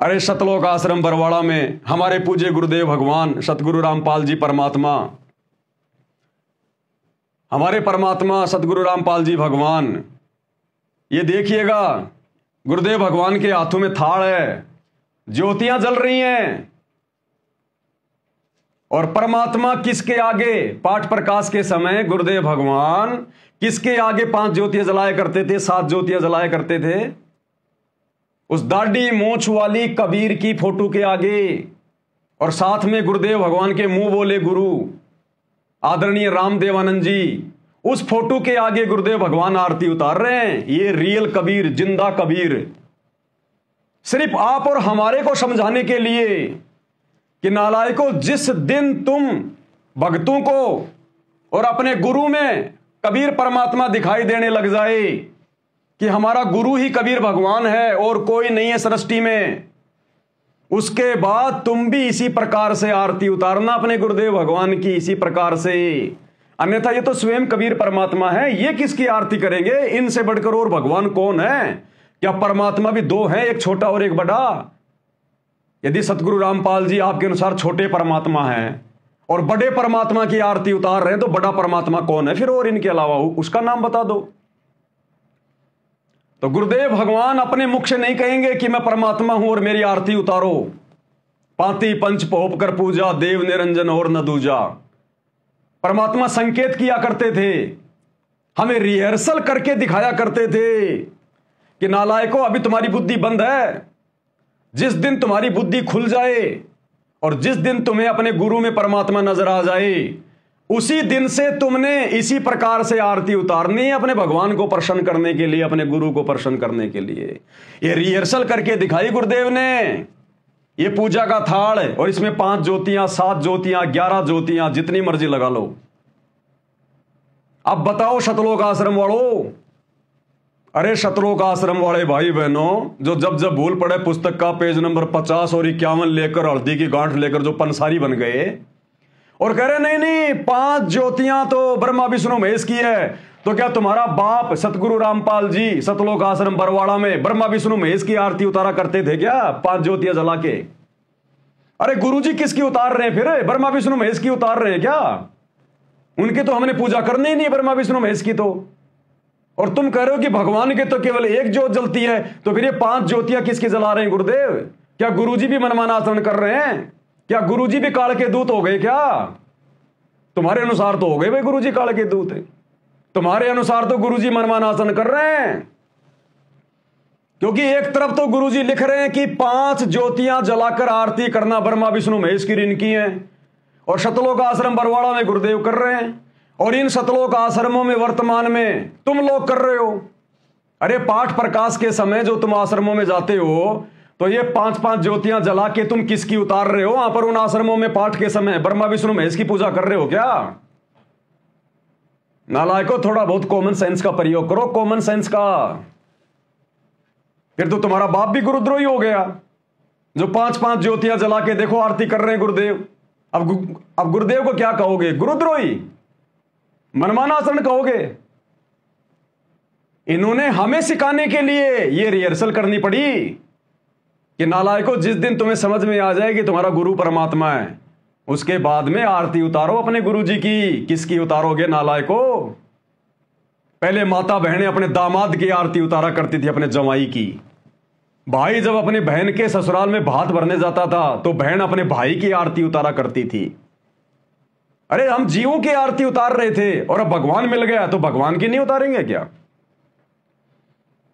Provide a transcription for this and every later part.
अरे सतलोक आश्रम बरवाड़ा में हमारे पूज्य गुरुदेव भगवान सतगुरु रामपाल जी परमात्मा, हमारे परमात्मा सतगुरु रामपाल जी भगवान, ये देखिएगा गुरुदेव भगवान के हाथों में थाल है, ज्योतियां जल रही हैं। और परमात्मा किसके आगे, पाठ प्रकाश के समय गुरुदेव भगवान किसके आगे 5 ज्योतियां जलाया करते थे, 7 ज्योतियां जलाया करते थे? उस दाढ़ी मूंछ वाली कबीर की फोटो के आगे। और साथ में गुरुदेव भगवान के मुंह बोले गुरु आदरणीय रामदेवानंद जी, उस फोटो के आगे गुरुदेव भगवान आरती उतार रहे हैं। ये रियल कबीर, जिंदा कबीर, सिर्फ आप और हमारे को समझाने के लिए कि नालायकों, जिस दिन तुम भक्तों को और अपने गुरु में कबीर परमात्मा दिखाई देने लग जाए कि हमारा गुरु ही कबीर भगवान है और कोई नहीं है सृष्टि में, उसके बाद तुम भी इसी प्रकार से आरती उतारना अपने गुरुदेव भगवान की, इसी प्रकार से। अन्यथा ये तो स्वयं कबीर परमात्मा है, ये किसकी आरती करेंगे? इनसे बढ़कर और भगवान कौन है? क्या परमात्मा भी 2 हैं, एक छोटा और एक बड़ा? यदि सतगुरु रामपाल जी आपके अनुसार छोटे परमात्मा हैं और बड़े परमात्मा की आरती उतार रहे हैं, तो बड़ा परमात्मा कौन है फिर? और इनके अलावा उसका नाम बता दो। तो गुरुदेव भगवान अपने मुख से नहीं कहेंगे कि मैं परमात्मा हूं और मेरी आरती उतारो। पांति पंच पोप कर पूजा, देव निरंजन और न दूजा। परमात्मा संकेत किया करते थे, हमें रिहर्सल करके दिखाया करते थे कि नालायकों, अभी तुम्हारी बुद्धि बंद है। जिस दिन तुम्हारी बुद्धि खुल जाए और जिस दिन तुम्हें अपने गुरु में परमात्मा नजर आ जाए, उसी दिन से तुमने इसी प्रकार से आरती उतारनी है, अपने भगवान को प्रसन्न करने के लिए, अपने गुरु को प्रसन्न करने के लिए। ये रिहर्सल करके दिखाई गुरुदेव ने। ये पूजा का थाल है और इसमें 5 ज्योतियां, 7 ज्योतियां, 11 ज्योतियां, जितनी मर्जी लगा लो। अब बताओ सतलोक आश्रम वालों, अरे सतलोक आश्रम वाले भाई बहनों, जो जब जब भूल पड़े पुस्तक का पेज नंबर 50 और 51 लेकर, हल्दी की गांठ लेकर जो पंसारी बन गए और कह रहे नहीं नहीं 5 ज्योतियां तो ब्रह्मा विष्णु महेश की है, तो क्या तुम्हारा बाप सतगुरु रामपाल जी सतलोक आश्रम बरवाड़ा में ब्रह्मा विष्णु महेश की आरती उतारा करते थे क्या 5 ज्योतियां जला के? अरे गुरुजी किसकी उतार रहे हैं फिर? ब्रह्मा विष्णु महेश की उतार रहे हैं क्या? उनकी तो हमने पूजा करनी ही नहीं, ब्रह्मा विष्णु महेश की तो। और तुम कह रहे हो कि भगवान के तो केवल एक ज्योत जलती है, तो फिर ये 5 ज्योतियां किसकी जला रहे हैं गुरुदेव? क्या गुरुजी भी मनमाना आचरण कर रहे हैं? क्या गुरुजी भी काल के दूत हो गए क्या? तुम्हारे अनुसार तो हो गए भाई गुरुजी काल के दूत, तुम्हारे अनुसार तो गुरुजी मनमाना आचरण कर रहे हैं। क्योंकि एक तरफ तो गुरुजी लिख रहे हैं कि 5 ज्योतियां जलाकर आरती करना ब्रह्मा विष्णु महेश की इनकी है, और सतलोक आश्रम बरवाड़ा में गुरुदेव कर रहे हैं, और इन सतलोक आश्रमों में वर्तमान में तुम लोग कर रहे हो। अरे पाठ प्रकाश के समय जो तुम आश्रमों में जाते हो, तो ये 5-5 ज्योतियां जला के तुम किसकी उतार रहे हो? वहां पर उन आश्रमों में पाठ के समय ब्रह्मा विष्णु महेश की पूजा कर रहे हो क्या? नालायकों, थोड़ा बहुत कॉमन सेंस का प्रयोग करो, कॉमन सेंस का। फिर तो तुम्हारा बाप भी गुरुद्रोही हो गया, जो 5-5 ज्योतियां जला के देखो आरती कर रहे हैं गुरुदेव। अब गुरुदेव को क्या कहोगे? गुरुद्रोही, मनमाना आचरण कहोगे। इन्होंने हमें सिखाने के लिए ये रिहर्सल करनी पड़ी कि नालायकों, जिस दिन तुम्हें समझ में आ जाए कि तुम्हारा गुरु परमात्मा है, उसके बाद में आरती उतारो अपने गुरु जी की। किसकी उतारोगे नालायकों? पहले माता बहनें अपने दामाद की आरती उतारा करती थी, अपने जवाई की। भाई जब अपने बहन के ससुराल में भात भरने जाता था, तो बहन अपने भाई की आरती उतारा करती थी। अरे हम जीवों की आरती उतार रहे थे, और अब भगवान मिल गया तो भगवान की नहीं उतारेंगे क्या?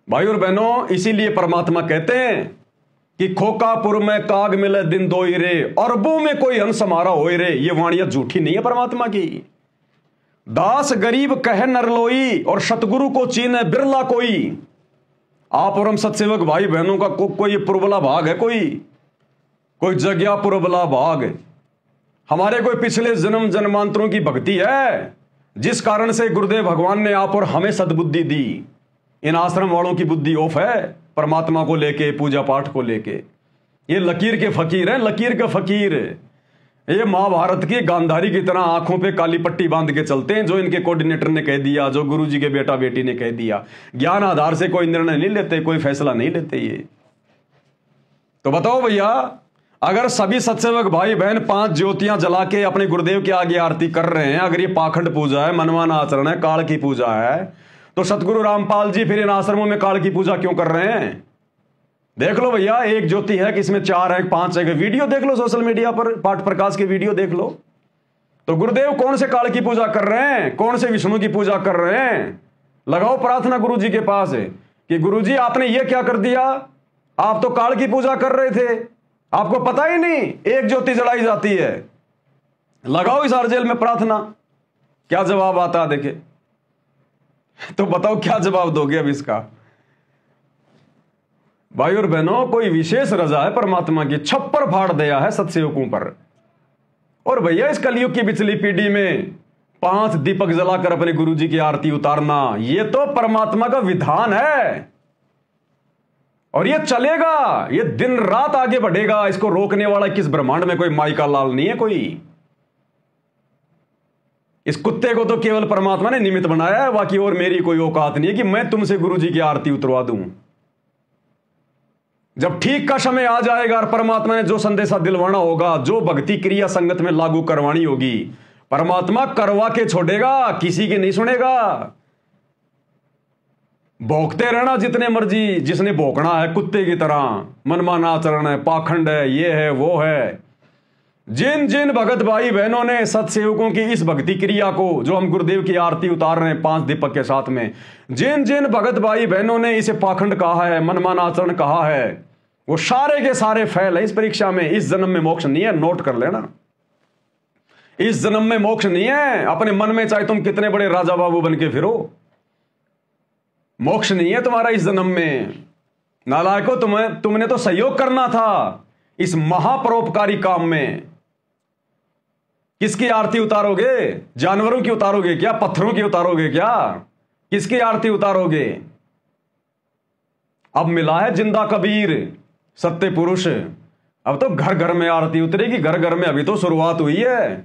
भाई और बहनों, इसीलिए परमात्मा कहते हैं कि खोकापुर में काग मिले दिन दो रे, अरबों में कोई हंस हमारा होए रे। ये वाणियां झूठी नहीं है परमात्मा की। दास गरीब कहे नरलोई, और सतगुरु को चीने बिरला कोई। आप और हम सत्सेवक भाई बहनों का कोई पुरबला भाग है, कोई जग्या पुरबला भाग। हमारे कोई पिछले जन्म जन्मांतरों की भक्ति है, जिस कारण से गुरुदेव भगवान ने आप और हमें सद्बुद्धि दी। इन आश्रम वालों की बुद्धि ऑफ है परमात्मा को लेके, पूजा पाठ को लेके। ये लकीर के फकीर हैं, लकीर के फकीर। ये महाभारत की गांधारी की तरह आंखों पे काली पट्टी बांध के चलते हैं, जो इनके कोऑर्डिनेटर ने कह दिया, जो गुरुजी के बेटा बेटी ने कह दिया। ज्ञान आधार से कोई निर्णय नहीं लेते, कोई फैसला नहीं लेते। ये तो बताओ भैया, अगर सभी सत्सेवक भाई बहन 5 ज्योतियां जला के अपने गुरुदेव के आगे आरती कर रहे हैं, अगर ये पाखंड पूजा है, मनमाना आचरण है, काल की पूजा है, तो सतगुरु रामपाल जी फिर इन आश्रमों में काल की पूजा क्यों कर रहे हैं? देख लो भैया, एक ज्योति है कि इसमें 4 है 5 है, वीडियो देख लो सोशल मीडिया पर, पाठ प्रकाश की वीडियो देख लो। तो गुरुदेव कौन से काल की पूजा कर रहे हैं, कौन से विष्णु की पूजा कर रहे हैं? लगाओ प्रार्थना गुरु जी के पास है कि गुरु जी आपने ये क्या कर दिया, आप तो काल की पूजा कर रहे थे, आपको पता ही नहीं एक ज्योति जलाई जाती है। लगाओ इस अर्जेल में प्रार्थना, क्या जवाब आता है देखे। तो बताओ क्या जवाब दोगे अब इसका? भाई और बहनों, कोई विशेष रजा है परमात्मा की, छप्पर फाड़ दिया है सत्सेवकों पर। और भैया इस कलयुग की पिछली पीढ़ी में 5 दीपक जलाकर अपने गुरु जी की आरती उतारना, यह तो परमात्मा का विधान है और ये चलेगा, ये दिन रात आगे बढ़ेगा। इसको रोकने वाला किस ब्रह्मांड में कोई माई का लाल नहीं है कोई। इस कुत्ते को तो केवल परमात्मा ने निमित्त बनाया है, बाकी और मेरी कोई औकात नहीं है कि मैं तुमसे गुरु जी की आरती उतरवा दूं। जब ठीक का समय आ जाएगा और परमात्मा ने जो संदेशा दिलवाना होगा, जो भक्ति क्रिया संगत में लागू करवानी होगी, परमात्मा करवा के छोड़ेगा, किसी की नहीं सुनेगा। भोंकते रहना जितने मर्जी, जिसने भोंकना है कुत्ते की तरह, मनमाना आचरण है, पाखंड है, ये है वो है। जिन जिन भगत भाई बहनों ने सत्सेवकों की इस भक्ति क्रिया को, जो हम गुरुदेव की आरती उतार रहे हैं 5 दीपक के साथ में, जिन जिन भगत भाई बहनों ने इसे पाखंड कहा है, मनमाना आचरण कहा है, वो सारे के सारे फेल है इस परीक्षा में। इस जन्म में मोक्ष नहीं है, नोट कर लेना। इस जन्म में मोक्ष नहीं है। अपने मन में चाहे तुम कितने बड़े राजा बाबू बन के फिरो, मोक्ष नहीं है तुम्हारा इस जन्म में। नालायको, तुमने तो सहयोग करना था इस महापरोपकारी काम में। किसकी आरती उतारोगे? जानवरों की उतारोगे क्या? पत्थरों की उतारोगे क्या? किसकी आरती उतारोगे? अब मिला है जिंदा कबीर, सत्य पुरुष। अब तो घर घर में आरती उतरेगी, घर घर में। अभी तो शुरुआत हुई है।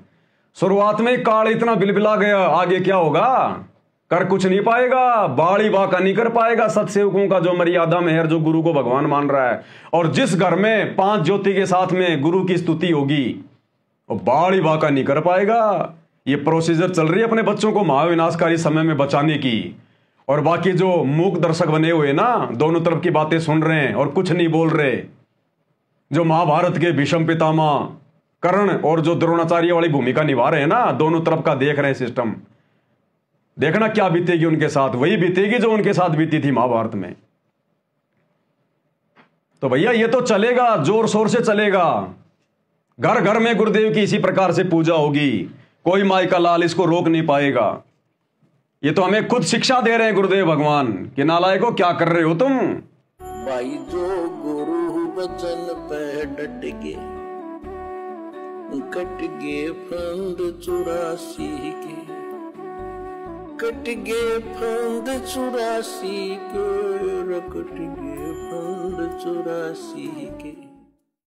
शुरुआत में काल इतना बिलबिला गया, आगे क्या होगा? कर कुछ नहीं पाएगा, बाड़ी बाका नहीं कर पाएगा सत्सेवकों का जो मर्यादा में है, जो गुरु को भगवान मान रहा है। और जिस घर में 5 ज्योति के साथ में गुरु की स्तुति होगी, वो बाड़ी बाका नहीं कर पाएगा। ये प्रोसीजर चल रही है अपने बच्चों को महाविनाशकारी समय में बचाने की। और बाकी जो मूक दर्शक बने हुए ना, दोनों तरफ की बातें सुन रहे हैं और कुछ नहीं बोल रहे, जो महाभारत के भीष्म पितामह कर्ण और जो द्रोणाचार्य वाली भूमिका निभा रहे हैं ना, दोनों तरफ का देख रहे हैं सिस्टम। देखना क्या बीतेगी उनके साथ, वही बीतेगी जो उनके साथ बीती थी महाभारत में। तो भैया ये तो चलेगा, जोर शोर से चलेगा। घर घर में गुरुदेव की इसी प्रकार से पूजा होगी, कोई माई का लाल इसको रोक नहीं पाएगा। ये तो हमें खुद शिक्षा दे रहे हैं गुरुदेव भगवान कि नालायको क्या कर रहे हो तुम। भाई जो गुरु वचन पे डट गए, कट गए फंद 84 के, कट गए फंद 84 के, कट गए फंद 84 के।